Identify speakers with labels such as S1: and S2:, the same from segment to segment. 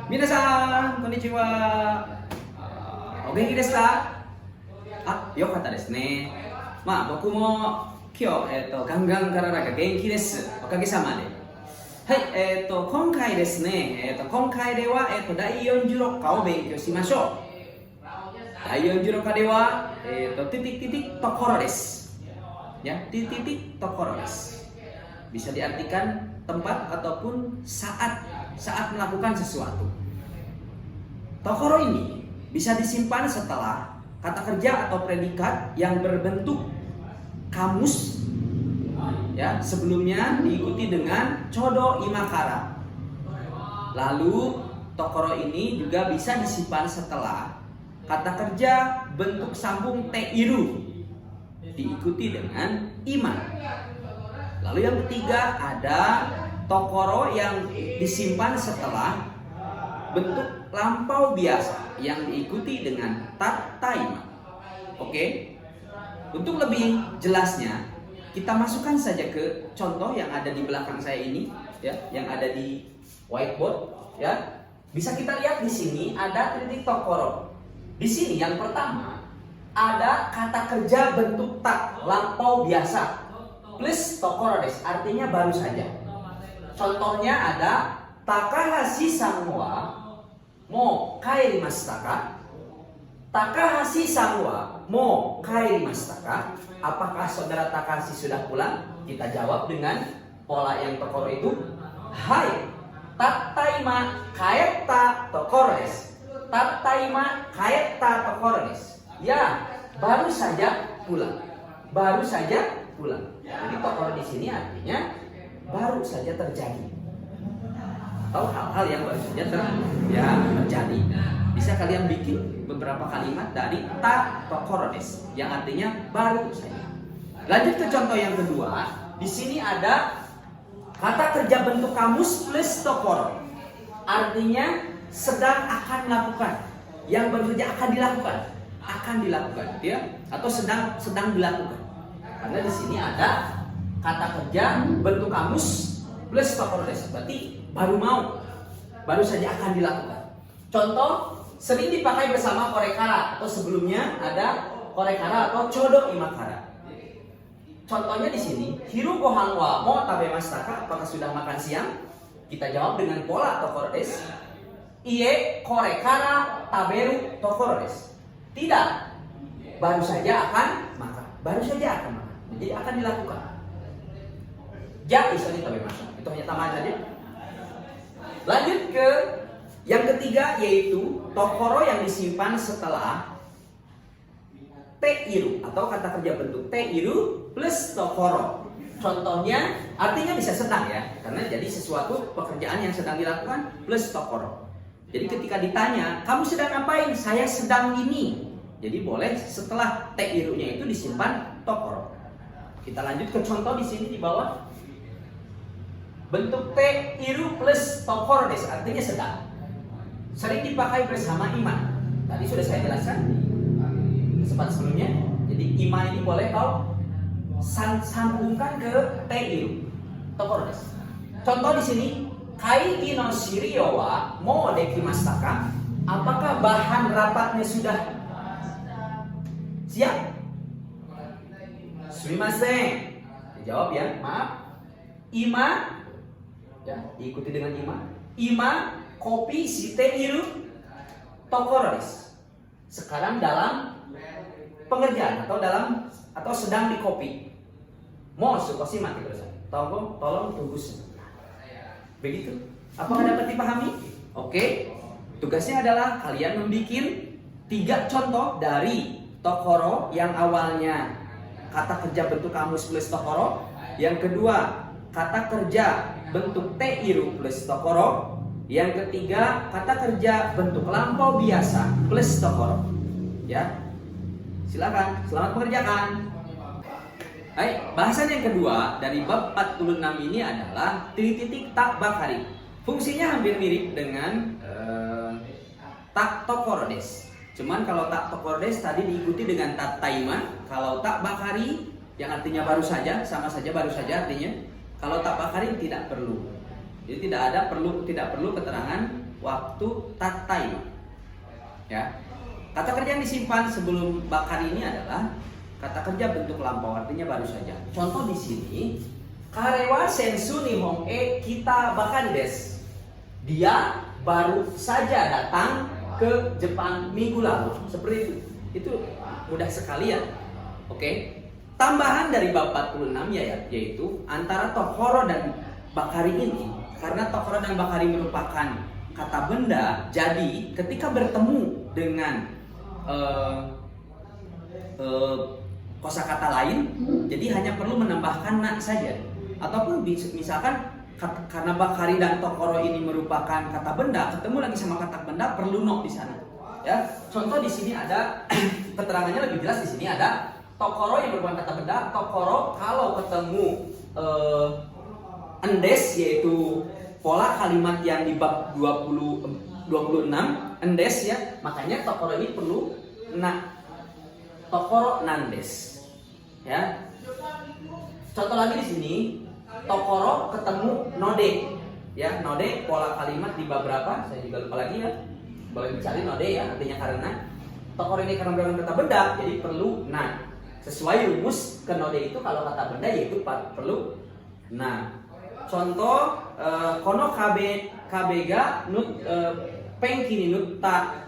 S1: Minasan, konnichiwa. Ogenki desu ka? Yokatta desu ne. Boku mo kyou, gangan karara ga genki desu. Okage-sama de. はい、今回ですね、今回では、第46課を勉強しましょう。第46課では、titik-titik tokoro desu. Ya, titik-titik tokoro desu. Bisa diartikan tempat ataupun saat melakukan sesuatu. Tokoro ini bisa disimpan setelah kata kerja atau predikat yang berbentuk kamus. Ya, sebelumnya diikuti dengan chodo imakara. Lalu tokoro ini juga bisa disimpan setelah kata kerja bentuk sambung teiru diikuti dengan ima. Lalu yang ketiga ada tokoro yang disimpan setelah bentuk lampau biasa yang diikuti dengan tataima. Oke. Untuk lebih jelasnya kita masukkan saja ke contoh yang ada di belakang saya ini, ya, yang ada di whiteboard, ya. Bisa kita lihat di sini ada titik tokoro. Di sini yang pertama ada kata kerja bentuk tak lampau biasa plus tokoro desu, artinya baru saja. Contohnya ada Takahashi-san wa mo kairimashita ka? Takahashi-san wa mo kairimashita ka? Apakah saudara Takahashi sudah pulang? Kita jawab dengan pola yang tokoro itu. Hai, tattaima kaetta tokoro desu. Tattaima kaetta tokoro desu. Ya, baru saja pulang. Baru saja pulang. Jadi tokoro di sini artinya baru saja terjadi. Atau hal-hal yang baru saja terjadi. Bisa kalian bikin beberapa kalimat dari ta tokoro desu yang artinya baru saja. Lanjut ke contoh yang kedua. Di sini ada kata kerja bentuk kamus plus tokoro. Artinya sedang akan melakukan. Yang baru saja akan dilakukan, ya, atau sedang dilakukan. Karena di sini ada kata kerja bentuk kamus plus tokoro desu. Berarti baru saja akan dilakukan. Contoh sering dipakai bersama korekara atau sebelumnya ada korekara atau chodo imakara. Contohnya di sini, hiru gohan wa mo tabemashita ka? Apakah sudah makan siang? Kita jawab dengan pola tokoro desu. Ie korekara taberu tokoro desu. Tidak, baru saja akan makan. Jadi akan dilakukan. Ja isoni tabemashita. Itu hanya tambahan saja. Lanjut ke yang ketiga yaitu tokoro yang disimpan setelah teiru atau kata kerja bentuk teiru plus tokoro. Contohnya artinya bisa sedang, ya, karena jadi sesuatu pekerjaan yang sedang dilakukan plus tokoro. Jadi ketika ditanya, kamu sedang ngapain? Saya sedang ini. Jadi boleh setelah teirunya itu disimpan tokoro. Kita lanjut ke contoh di sini di bawah. Bentuk teiru plus tokoro desu artinya sedang. Sering dipakai bersama ima. Tadi sudah saya jelaskan di kesempatan sebelumnya. Jadi ima ini boleh kau sambungkan ke teiru tokoro desu. Contoh di sini, kaigi no shirio wa mo dekimashita ka? Apakah bahan rapatnya sudah siap? Sumimasen. Dijawab ya, maaf. Ima, ya, diikuti dengan ima. Ima kopi shiteiru tokoro desu. Sekarang dalam pengerjaan atau sedang di kopi. Mo sukoshi mate kudasai. Tolong tunggu sebentar. Begitu. Apakah dapat dipahami? Oke. Tugasnya adalah kalian membuat 3 contoh dari tokoro yang awalnya kata kerja bentuk kamus plus tokoro. Yang kedua, kata kerja bentuk teiru plus tokoro. Yang ketiga, kata kerja bentuk lampau biasa plus tokoro. Ya. Silakan, selamat mengerjakan. Baik, bahasan yang kedua dari bab 46 ini adalah titik-titik tak bakari. Fungsinya hampir mirip dengan tak tokoro desu. Cuman kalau tak tokoro desu tadi diikuti dengan tataima. Kalau tak bakari yang artinya baru saja, sama saja baru saja artinya. Kalau tak bakari tidak perlu. Jadi tidak perlu keterangan waktu tataima. Ya. Kata kerja yang disimpan sebelum bakari ini adalah kata kerja bentuk lampau, artinya baru saja. Contoh di sini, karewa sensu nihon e kita bakari desu. Dia baru saja datang ke Jepang minggu lalu. Seperti itu. Itu mudah sekali ya. Oke. Tambahan dari bab 46 ya, yaitu antara tokoro dan bakari ini, karena tokoro dan bakari merupakan kata benda, jadi ketika bertemu dengan kosakata lain, jadi hanya perlu menambahkan na saja. Ataupun misalkan karena bakari dan tokoro ini merupakan kata benda, ketemu lagi sama kata benda, perlu no di sana. Ya, contoh di sini ada keterangannya lebih jelas. Di sini ada tokoro yang merupakan kata benda. Tokoro kalau ketemu endes, yaitu pola kalimat yang di bab 26 endes ya, makanya tokoro ini perlu na. Tokoro nandes. Ya. Contoh lagi di sini, tokoro ketemu node. Ya, node pola kalimat di bab berapa? Saya juga lupa lagi ya. Boleh dicari node ya, artinya karena. Tokoro ini karena merupakan kata benda, jadi perlu na. Sesuai rumus ke node itu, kalau kata benda yaitu perlu na. Contoh kono kabega nut penki ni nut ta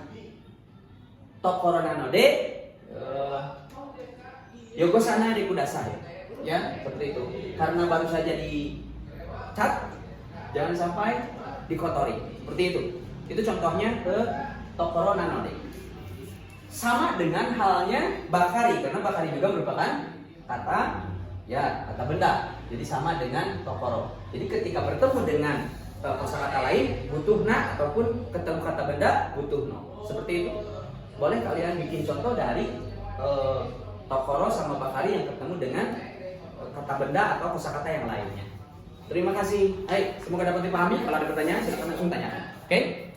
S1: tokoro na node yogo sana de kudasai. Ya, seperti itu. Karena baru saja dicat, jangan sampai dikotori. Seperti itu. Itu contohnya ke tokoro na node. Sama dengan halnya bakari, karena bakari juga merupakan kata benda. Jadi sama dengan tokoro. Jadi ketika bertemu dengan kosakata lain butuh na, ataupun ketemu kata benda butuh no. Seperti itu. Boleh kalian bikin contoh dari tokoro sama bakari yang ketemu dengan kata benda atau kosakata yang lainnya. Terima kasih. Hai, semoga dapat dipahami. Kalau ada pertanyaan silakan langsung tanyakan. Oke?